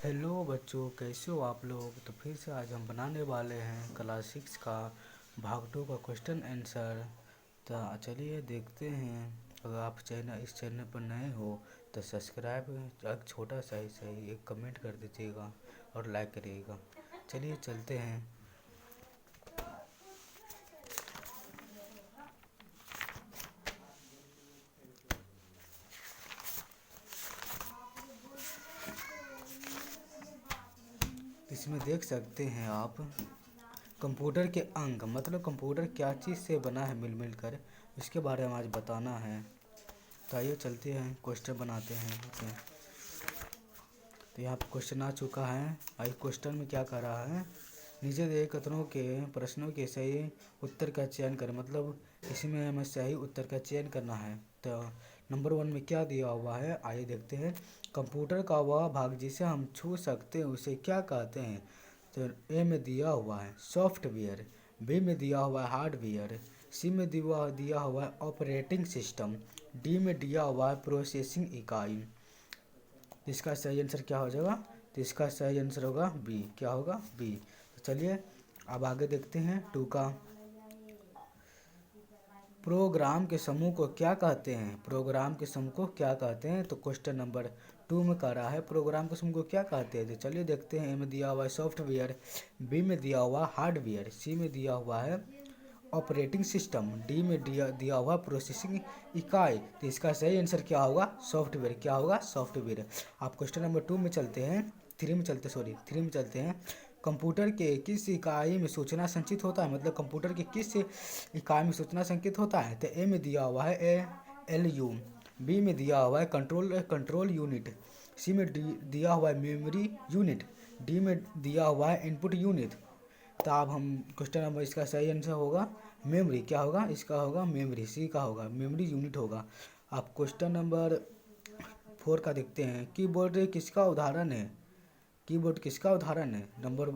Hello बच्चों, कैसे हो आप लोग। तो फिर से आज हम बनाने वाले हैं क्लास 6 का भाग 2 का क्वेश्चन आंसर। तो चलिए देखते हैं। अगर आप इस चैनल पर नए हो तो सब्सक्राइब, एक छोटा सा ही सही एक कमेंट कर दीजिएगा और लाइक करिएगा। चलिए चलते हैं। इसमें देख सकते हैं आप, कंप्यूटर के अंग मतलब कंप्यूटर क्या चीज़ से बना है मिल कर, इसके बारे में आज बताना है। तो आइए चलते हैं, क्वेश्चन बनाते हैं। तो यहाँ पर क्वेश्चन आ चुका है। आई क्वेश्चन में क्या कर रहा है, नीचे दिए कथनों के प्रश्नों के सही उत्तर का चयन करें। मतलब इसमें हमें सही उत्तर का चयन करना है। तो नंबर 1 में क्या दिया हुआ है, आइए देखते हैं। कंप्यूटर का वह भाग जिसे हम छू सकते हैं उसे क्या कहते हैं। तो ए में दिया हुआ है सॉफ्टवेयर, बी में दिया हुआ है हार्डवेयर, सी में दिया हुआ है ऑपरेटिंग सिस्टम, डी में दिया हुआ है प्रोसेसिंग इकाई। इसका सही आंसर क्या हो जाएगा। तो इसका सही आंसर होगा बी। क्या होगा, बी। तो चलिए अब आगे देखते हैं 2 का। प्रोग्राम के समूह को क्या कहते हैं। प्रोग्राम के समूह को क्या कहते हैं। तो क्वेश्चन नंबर 2 में कह रहा है प्रोग्राम के समूह को क्या कहते हैं। तो चलिए देखते हैं। ए में दिया हुआ है सॉफ्टवेयर, बी में दिया हुआ हार्डवेयर, सी में दिया हुआ है ऑपरेटिंग सिस्टम, डी में दिया हुआ प्रोसेसिंग इकाई। तो इसका सही आंसर क्या होगा, सॉफ्टवेयर। क्या होगा, सॉफ्टवेयर। आप क्वेश्चन नंबर 2 में चलते हैं, 3 में चलते, सॉरी 3 में चलते हैं। कंप्यूटर के किस इकाई में सूचना संचित होता है। मतलब कंप्यूटर के किस इकाई में सूचना संचित होता है। तो ए में दिया हुआ है ALU, बी में दिया हुआ है कंट्रोल यूनिट, सी में दिया हुआ है मेमोरी यूनिट, डी में दिया हुआ है इनपुट यूनिट। तो अब हम क्वेश्चन नंबर, इसका सही आंसर होगा मेमोरी। क्या होगा, इसका होगा मेमोरी, सी का होगा मेमोरी यूनिट होगा। आप क्वेश्चन नंबर 4 का देखते हैं। कीबोर्ड किसका उदाहरण है। कीबोर्ड किसका उदाहरण है। नंबर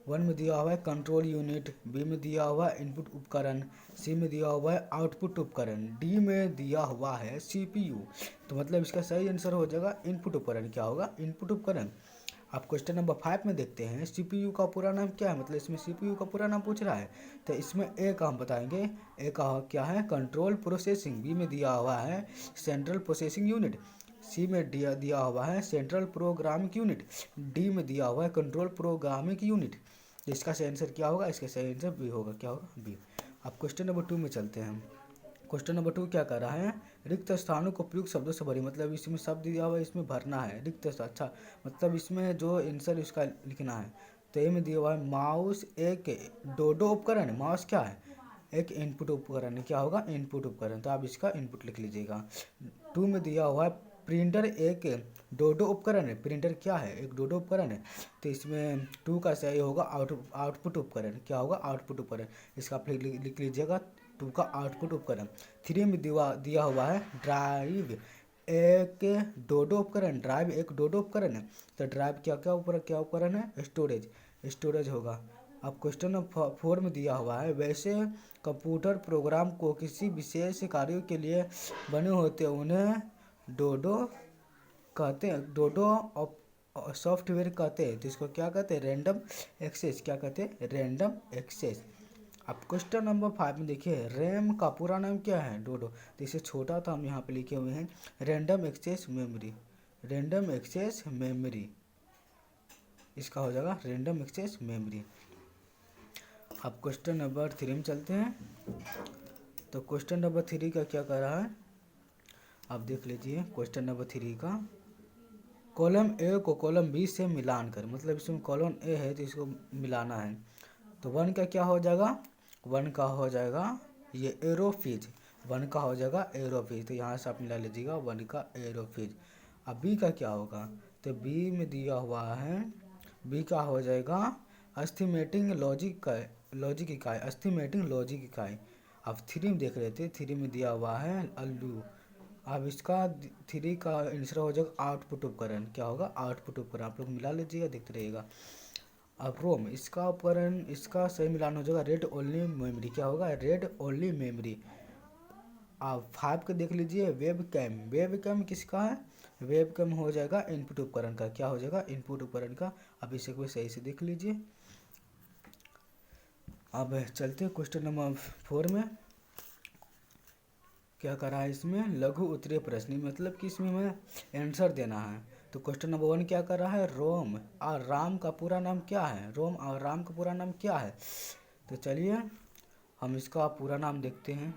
1 में दिया हुआ है कंट्रोल यूनिट, बी में दिया हुआ है इनपुट उपकरण, सी में दिया हुआ है आउटपुट उपकरण, डी में दिया हुआ है CPU। तो मतलब इसका सही आंसर हो जाएगा इनपुट उपकरण। क्या होगा, इनपुट उपकरण। आप क्वेश्चन नंबर 5 में देखते हैं। CPU का पूरा नाम क्या है। मतलब इसमें CPU का पूरा नाम पूछ रहा है। तो इसमें ए का हम बताएंगे। ए का क्या है, कंट्रोल प्रोसेसिंग, बी में दिया हुआ है सेंट्रल प्रोसेसिंग यूनिट, सी में दिया हुआ है सेंट्रल प्रोग्रामिंग यूनिट, डी में दिया हुआ है कंट्रोल प्रोग्रामिंग यूनिट। इसका सही आंसर क्या होगा, इसका सही आंसर बी होगा। क्या होगा, बी। अब क्वेश्चन नंबर 2 में चलते हैं। क्वेश्चन नंबर 2 क्या कर रहा है, रिक्त स्थानों को उपयुक्त शब्दों से भरिए। मतलब इसमें शब्द दिया हुआ है, इसमें भरना है रिक्त स्थान। अच्छा, मतलब इसमें जो आंसर इसका लिखना है। तो ए में दिया हुआ है माउस एक डोडो उपकरण। माउस क्या है, एक इनपुट उपकरण है। क्या होगा, इनपुट उपकरण। तो आप इसका इनपुट लिख लीजिएगा। 2 में दिया हुआ है प्रिंटर एक डोडो उपकरण है। प्रिंटर क्या है, एक डोडो उपकरण है। तो इसमें 2 का सही होगा आउटपुट उपकरण। क्या होगा, आउटपुट उपकरण। इसका आप लिख लीजिएगा 2 का आउटपुट उपकरण। 3 में दिया हुआ है ड्राइव एक डोडो उपकरण। ड्राइव एक डोडो उपकरण है। तो ड्राइव क्या उपकरण है, स्टोरेज। स्टोरेज होगा। अब क्वेश्चन नंबर 4 में दिया हुआ है वैसे कंप्यूटर प्रोग्राम को किसी विशेष कार्यों के लिए बने होते हैं उन्हें डोडो कहते हैं। डोडो सॉफ्टवेयर कहते हैं। तो इसको क्या कहते हैं, रैंडम एक्सेस। क्या कहते हैं, रैंडम एक्सेस। अब क्वेश्चन नंबर 5 में देखिए, रैम का पूरा नाम क्या है, डोडो। तो इसे छोटा था हम यहाँ पे लिखे हुए हैं random access memory. Random access memory, इसका हो जाएगा रैंडम एक्सेस मेमोरी। अब क्वेश्चन नंबर 3 में चलते हैं। तो क्वेश्चन नंबर 3 का क्या कर रहा है, आप देख लीजिए। क्वेश्चन नंबर 3 का कॉलम ए को कॉलम बी से मिलान कर। मतलब इसमें कॉलम ए है तो इसको मिलाना है। तो 1 का क्या हो जाएगा, 1 का हो जाएगा ये एरोफिज। 1 का हो जाएगा एरोफिज। तो यहाँ से आप मिला लीजिएगा 1 का एरोफिज। अब बी का क्या होगा, तो बी में दिया हुआ है, बी का हो जाएगा एस्टिमेटिंग लॉजिक इकाई। एस्टिमेटिंग लॉजिक इकाई। अब 3 में देख रहे थे, 3 में दिया हुआ है अल्लू। अब इसका 3 का आंसर हो जाएगा आउटपुट उपकरण। क्या होगा, आउटपुट उपकरण। आप लोग मिला लीजिएगा, देखते रहिएगा। अब रोम, इसका उपकरण, इसका सही मिलान हो जाएगा रेड ओनली मेमोरी। क्या होगा, रेड ओनली मेमोरी। आप 5 को देख लीजिए, वेब कैम। वेब कैम किसका है, वेबकैम हो जाएगा इनपुट उपकरण का, क्या हो जाएगा, इनपुट उपकरण का। अब इसे को सही से देख लीजिए। अब चलते हैं क्वेश्चन नंबर 4 में। क्या करा है इसमें, लघु उत्तरीय प्रश्न, मतलब कि इसमें हमें आंसर देना है। तो क्वेश्चन नंबर 1 क्या कर रहा है, रोम और राम का पूरा नाम क्या है, रोम और राम का पूरा नाम क्या है। तो चलिए हम इसका पूरा नाम देखते हैं।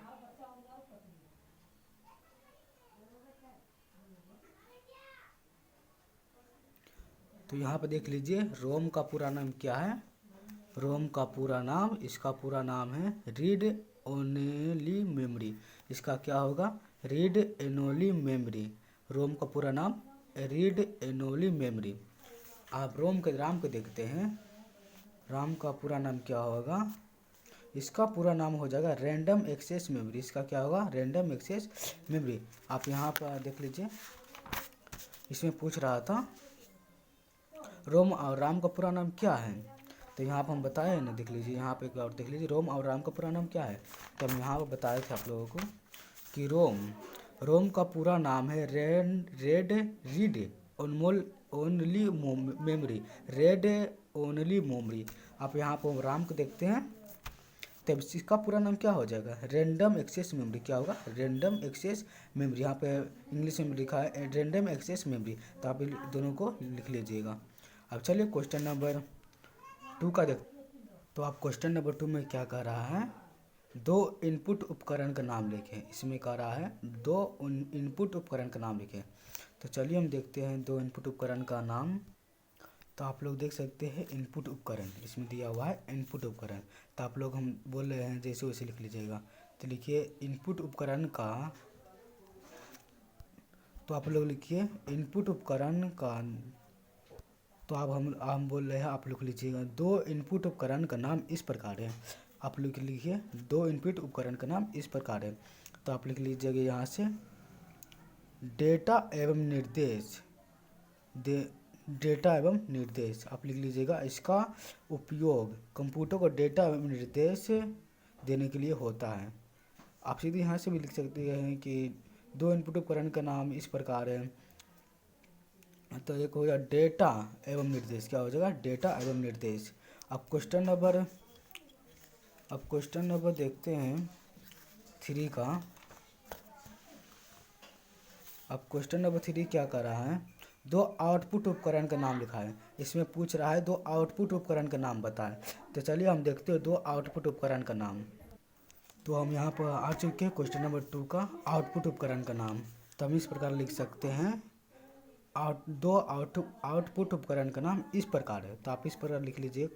तो यहाँ पे देख लीजिए रोम का पूरा नाम क्या है। रोम का पूरा नाम, इसका पूरा नाम है रीड ओनली मेमोरी। इसका क्या होगा, रीड एनोली मेमोरी। रोम का पूरा नाम रीड एनोली मेमोरी। आप राम को देखते हैं। राम का पूरा नाम क्या होगा, इसका पूरा नाम हो जाएगा रैंडम एक्सेस मेमोरी। इसका क्या होगा, रैंडम एक्सेस मेमोरी। आप यहाँ पर देख लीजिए, इसमें पूछ रहा था रोम और राम का पूरा नाम क्या है। तो यहाँ पर हम बताए ना, देख लीजिए यहाँ पे एक बार देख लीजिए, रोम और राम का पूरा नाम क्या है। तो हम यहाँ पर बताए थे आप लोगों को कि रोम का पूरा नाम है read only memory, red only memory. आप यहाँ पर राम को देखते हैं, तब इसका पूरा नाम क्या हो जाएगा, रैंडम एक्सेस मेमोरी। क्या होगा, रैंडम एक्सेस मेमोरी। यहाँ पे इंग्लिश में लिखा है रैंडम एक्सेस मेमोरी, तो आप दोनों को लिख लीजिएगा। अब चलिए क्वेश्चन नंबर 2 का देख। तो आप क्वेश्चन नंबर 2 में क्या कह रहा है, दो इनपुट उपकरण का नाम लिखें। इसमें कह रहा है दो इनपुट उपकरण का नाम लिखें। तो चलिए हम देखते हैं दो इनपुट उपकरण का नाम। तो आप लोग देख सकते हैं इनपुट उपकरण, इसमें दिया हुआ है इनपुट उपकरण। तो आप लोग हम बोल रहे हैं जैसे वैसे लिख लीजिएगा। तो लिखिए इनपुट उपकरण का, तो आप लोग लिखिए इनपुट उपकरण का। तो अब हम बोल रहे हैं, आप लिख लीजिएगा दो इनपुट उपकरण का नाम इस प्रकार है। आप लिख लीजिए दो इनपुट उपकरण का नाम इस प्रकार है। तो आप लिख लीजिएगा यहाँ से डेटा एवं निर्देश, डेटा एवं निर्देश। आप लिख लीजिएगा इसका उपयोग कंप्यूटर को डेटा एवं निर्देश देने के लिए होता है। आप सीधे यहाँ से भी लिख सकते हैं कि दो इनपुट उपकरण का नाम इस प्रकार है। तो एक हो गया डेटा एवं निर्देश, क्या हो जाएगा, डेटा एवं निर्देश। अब क्वेश्चन नंबर देखते हैं 3 का। अब क्वेश्चन नंबर 3 क्या कर रहा है, दो आउटपुट उपकरण का नाम लिखा है। इसमें पूछ रहा है दो आउटपुट उपकरण का नाम बताएं। तो चलिए हम देखते हैं दो आउटपुट उपकरण का नाम। तो हम यहाँ पर आ चुके हैं क्वेश्चन नंबर 2 का आउटपुट उपकरण का नाम। तो हम इस प्रकार लिख सकते हैं दो आउटपुट उपकरण का नाम इस प्रकार है। तो आप इस प्रकार लिख लीजिए,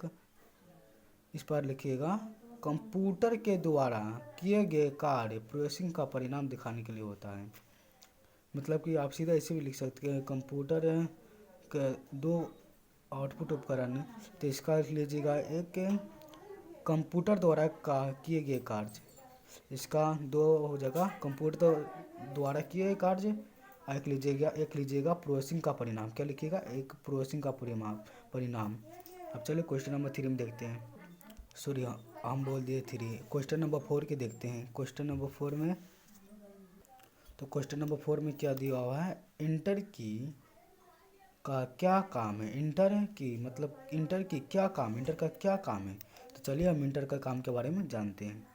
इस पर लिखिएगा कंप्यूटर के द्वारा किए गए कार्य प्रोसेसिंग का परिणाम दिखाने के लिए होता है। मतलब कि आप सीधा ऐसे भी लिख सकते हैं कंप्यूटर के दो आउटपुट उपकरण। तो इसका लिख लीजिएगा एक कंप्यूटर द्वारा किए गए कार्य, इसका दो हो जाएगा कंप्यूटर द्वारा किए गए कार्य। एक लीजिएगा प्रोसेसिंग का परिणाम, क्या लिखिएगा, एक प्रोसेसिंग का परिणाम। अब चलिए क्वेश्चन नंबर 3 में देखते हैं। सॉरी हम बोल दिए 3। क्वेश्चन नंबर 4 के देखते हैं। क्वेश्चन नंबर 4 में, तो क्वेश्चन नंबर 4 में क्या दिया हुआ है, इंटर की का क्या काम है। इंटर की मतलब इंटर की क्या काम, इंटर का क्या काम है। तो चलिए हम इंटर का काम के बारे में जानते हैं।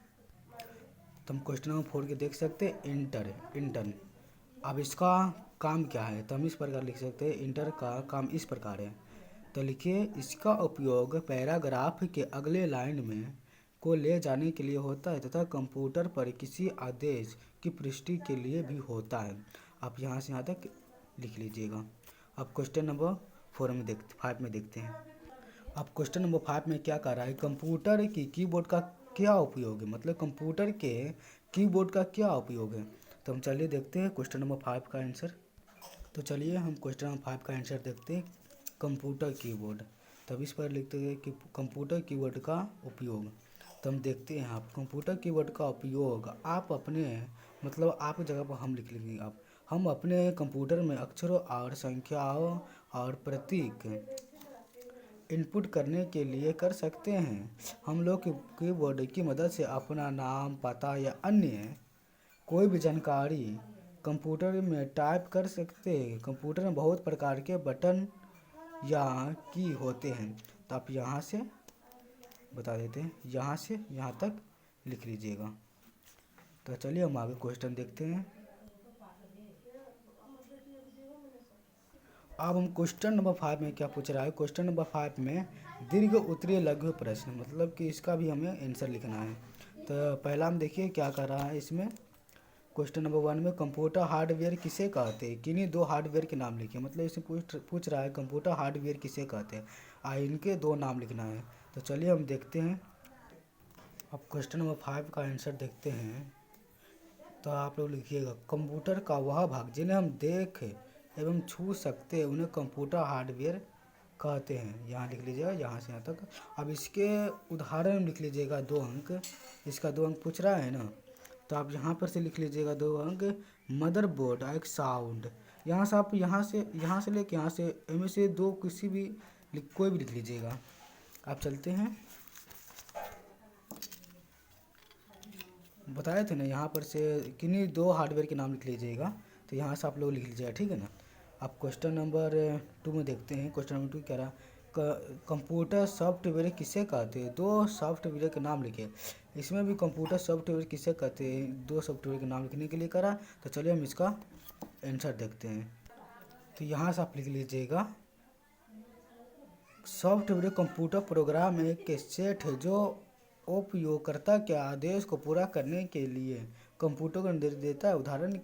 तो हम क्वेश्चन नंबर 4 के देख सकते हैं इंटर। अब इसका काम क्या है, तो हम इस प्रकार लिख सकते हैं इंटर का काम इस प्रकार है। तो लिखिए इसका उपयोग पैराग्राफ के अगले लाइन में को ले जाने के लिए होता है तथा कंप्यूटर पर किसी आदेश की पुष्टि के लिए भी होता है। आप यहाँ से यहाँ तक लिख लीजिएगा। अब क्वेश्चन नंबर 5 में देखते हैं। अब क्वेश्चन नंबर 5 में क्या कर रहा है, कंप्यूटर की कीबोर्ड का क्या उपयोग है, मतलब कंप्यूटर के कीबोर्ड का क्या उपयोग है। तो हम चलिए देखते हैं क्वेश्चन नंबर 5 का आंसर। तो चलिए हम क्वेश्चन नंबर 5 का आंसर देखते हैं, कंप्यूटर कीबोर्ड। तब इस पर लिखते हैं कि कंप्यूटर कीबोर्ड का उपयोग। तो हम देखते हैं आप कंप्यूटर कीबोर्ड का उपयोग आप अपने मतलब आप जगह पर हम लिख लेंगे। आप हम अपने कंप्यूटर में अक्षरों और संख्याओं और प्रतीक इनपुट करने के लिए कर सकते हैं। हम लोग कीबोर्ड की मदद से अपना नाम, पता या अन्य कोई भी जानकारी कंप्यूटर में टाइप कर सकते हैं। कंप्यूटर में बहुत प्रकार के बटन या की होते हैं। तो आप यहाँ से बता देते हैं, यहाँ से यहाँ तक लिख लीजिएगा। तो चलिए हम आगे क्वेश्चन देखते हैं। अब हम क्वेश्चन नंबर 5 में क्या पूछ रहा है। क्वेश्चन नंबर 5 में दीर्घ उत्तरीय लघु प्रश्न, मतलब कि इसका भी हमें आंसर लिखना है। तो पहला हम देखिए क्या कर रहा है इसमें। क्वेश्चन नंबर 1 में कंप्यूटर हार्डवेयर किसे कहते हैं, किन्हीं दो हार्डवेयर के नाम लिखिए। मतलब इसमें पूछ रहा है कंप्यूटर हार्डवेयर किसे कहते हैं, इनके दो नाम लिखना है। तो चलिए हम देखते हैं। अब क्वेश्चन नंबर 5 का आंसर देखते हैं। तो आप लोग लिखिएगा, कंप्यूटर का वह भाग जिन्हें हम देख एवं छू सकते हैं उन्हें कंप्यूटर हार्डवेयर कहते हैं। यहाँ लिख लीजिएगा, यहाँ से यहाँ तक। अब इसके उदाहरण लिख लीजिएगा 2 अंक। इसका 2 अंक पूछ रहा है ना, तो आप यहाँ पर से लिख लीजिएगा 2 अंक। मदरबोर्ड एक साउंड, यहाँ से आप यहाँ से लेके यहाँ से इनमें से 2 किसी भी कोई भी लिख लीजिएगा। आप चलते हैं, बताए थे ना यहाँ पर से किन्हीं 2 हार्डवेयर के नाम लिख लीजिएगा। तो यहाँ से आप लोग लिख लीजिएगा, ठीक है ना। अब क्वेश्चन नंबर 2 में देखते हैं। क्वेश्चन नंबर 2 कह रहा कंप्यूटर सॉफ्टवेयर किसे कहते हैं, 2 सॉफ्टवेयर के नाम लिखे। इसमें भी कंप्यूटर सॉफ्टवेयर किसे कहते हैं, 2 सॉफ्टवेयर के नाम लिखने के लिए करा। तो चलिए हम इसका आंसर देखते हैं। तो यहाँ से आप लिख लीजिएगा, सॉफ्टवेयर कंप्यूटर प्रोग्राम एक सेट है जो उपयोगकर्ता के आदेश को पूरा करने के लिए कंप्यूटर को निर्देश देता है। उदाहरण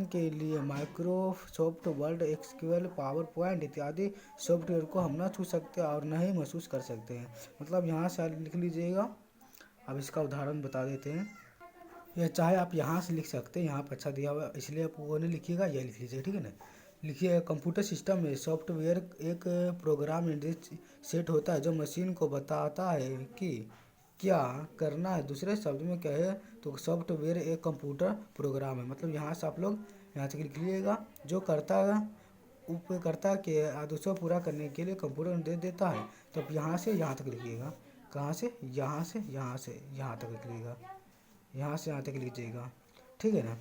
के लिए Microsoft Word, Excel, PowerPoint इत्यादि सॉफ्टवेयर को हम ना छू सकते और न ही महसूस कर सकते हैं। मतलब यहाँ से लिख लीजिएगा। अब इसका उदाहरण बता देते हैं। यह चाहे आप यहाँ से लिख सकते हैं, यहाँ पर अच्छा दिया हुआ इसलिए आप वो नहीं लिखिएगा, यह लिख लीजिएगा, ठीक है ना। लिखिए, कंप्यूटर सिस्टम में सॉफ्टवेयर एक प्रोग्राम निर्देश सेट होता है जो मशीन को बताता है कि क्या करना है। दूसरे शब्द में कहे तो सॉफ्टवेयर एक कंप्यूटर प्रोग्राम है। मतलब यहाँ से आप लोग यहाँ तक लिख लीजिएगा, जो उपयोगकर्ता के आदेशों पूरा करने के लिए कंप्यूटर निर्देश देता है। तो आप यहाँ से यहाँ तक लिखिएगा, कहाँ से, यहाँ से यहाँ से यहाँ तक लिखिएगा, यहाँ से यहाँ तक लीजिएगा, ठीक है ना।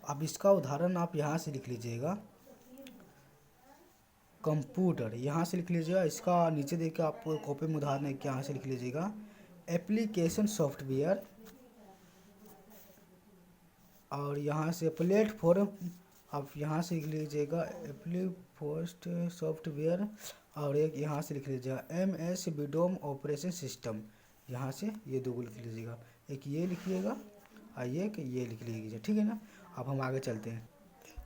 अब इसका उदाहरण आप यहाँ से लिख लीजिएगा, कंप्यूटर यहाँ से लिख लीजिएगा। इसका नीचे देखिए आपको कॉपी में उदाहरण है कि यहाँ से लिख लीजिएगा, एप्लीकेशन सॉफ्टवेयर। और यहाँ से प्लेटफॉर्म, आप यहाँ से लिख लीजिएगा एप्लीपोस्ट सॉफ्टवेयर। और एक यहाँ से लिख लीजिएगा MS विंडोज ऑपरेशन सिस्टम। यहाँ से ये 2 लिख लीजिएगा, एक ये लिखिएगा और एक ये लिख लीजिए, ठीक है ना। अब हम आगे चलते हैं।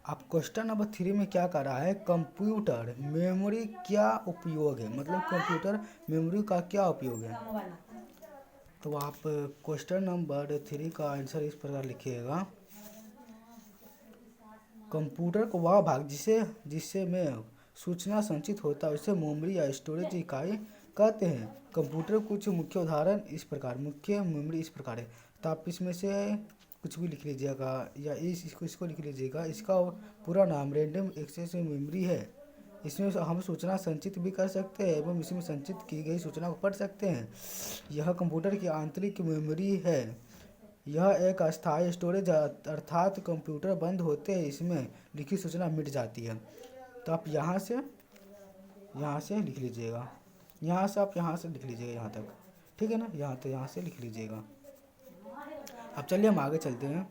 अब क्वेश्चन नंबर 3 में क्या कर रहा है, कंप्यूटर मेमोरी क्या उपयोग है, मतलब कंप्यूटर मेमोरी का क्या उपयोग है। तो आप क्वेश्चन नंबर 3 का आंसर इस प्रकार लिखिएगा, कंप्यूटर को वह भाग जिससे में सूचना संचित होता है उसे मेमोरी या स्टोरेज इकाई कहते हैं। कंप्यूटर कुछ मुख्य उदाहरण इस प्रकार, मुख्य मेमोरी इस प्रकार है। तो आप इसमें से कुछ भी लिख लीजिएगा या इसको लिख लीजिएगा। इसका पूरा नाम रैंडम एक्सेस मेमोरी है। इसमें हम सूचना संचित भी कर सकते हैं एवं इसमें संचित की गई सूचना को पढ़ सकते हैं। यह कंप्यूटर की आंतरिक मेमोरी है। यह एक अस्थायी स्टोरेज अर्थात कंप्यूटर बंद होते ही इसमें लिखी सूचना मिट जाती है। तो आप यहाँ से लिख लीजिएगा, यहाँ से आप यहाँ से लिख लीजिएगा यहाँ तक, ठीक है ना। यहाँ से लिख लीजिएगा। अब चलिए हम आगे चलते हैं।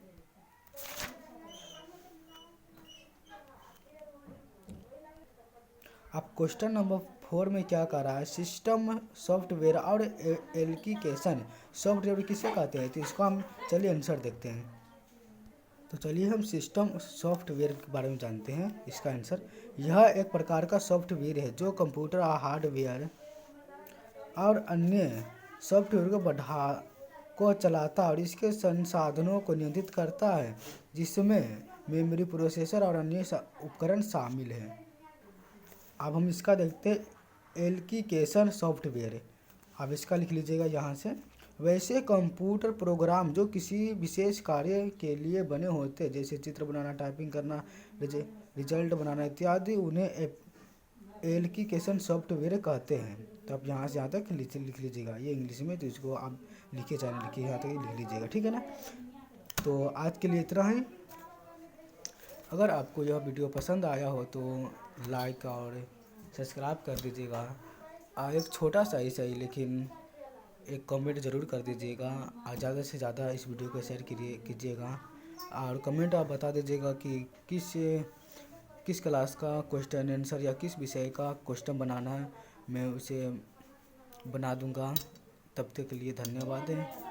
अब क्वेश्चन नंबर 4 में क्या कर रहा है, सिस्टम सॉफ्टवेयर और एप्लीकेशन सॉफ्टवेयर किसे कहते हैं। तो इसका हम चलिए आंसर देखते हैं। तो चलिए हम सिस्टम सॉफ्टवेयर के बारे में जानते हैं। इसका आंसर, यह एक प्रकार का सॉफ्टवेयर है जो कंप्यूटर हार्डवेयर और अन्य सॉफ्टवेयर को चलाता और इसके संसाधनों को नियंत्रित करता है, जिसमें मेमोरी, प्रोसेसर और अन्य उपकरण शामिल हैं। अब हम इसका देखते हैं, एप्लीकेशन सॉफ्टवेयर। अब इसका लिख लीजिएगा यहाँ से, वैसे कंप्यूटर प्रोग्राम जो किसी विशेष कार्य के लिए बने होते हैं, जैसे चित्र बनाना, टाइपिंग करना, रिजल्ट बनाना इत्यादि, उन्हें एप्लीकेशन सॉफ्टवेयर कहते हैं। तो आप यहाँ से यहाँ तक लिख लीजिएगा, ये इंग्लिश में, तो इसको आप लिखिए, चाहे लिखिए, यहाँ तक लिख लीजिएगा, ठीक है ना। तो आज के लिए इतना ही। अगर आपको यह वीडियो पसंद आया हो तो लाइक और सब्सक्राइब कर दीजिएगा, और एक छोटा सा ही सही लेकिन एक कमेंट ज़रूर कर दीजिएगा, और ज़्यादा से ज़्यादा इस वीडियो को शेयर कीजिएगा, और कमेंट आप बता दीजिएगा कि किस क्लास का क्वेश्चन आंसर या किस विषय का क्वेश्चन बनाना है, मैं उसे बना दूंगा। तब तक के लिए धन्यवाद है।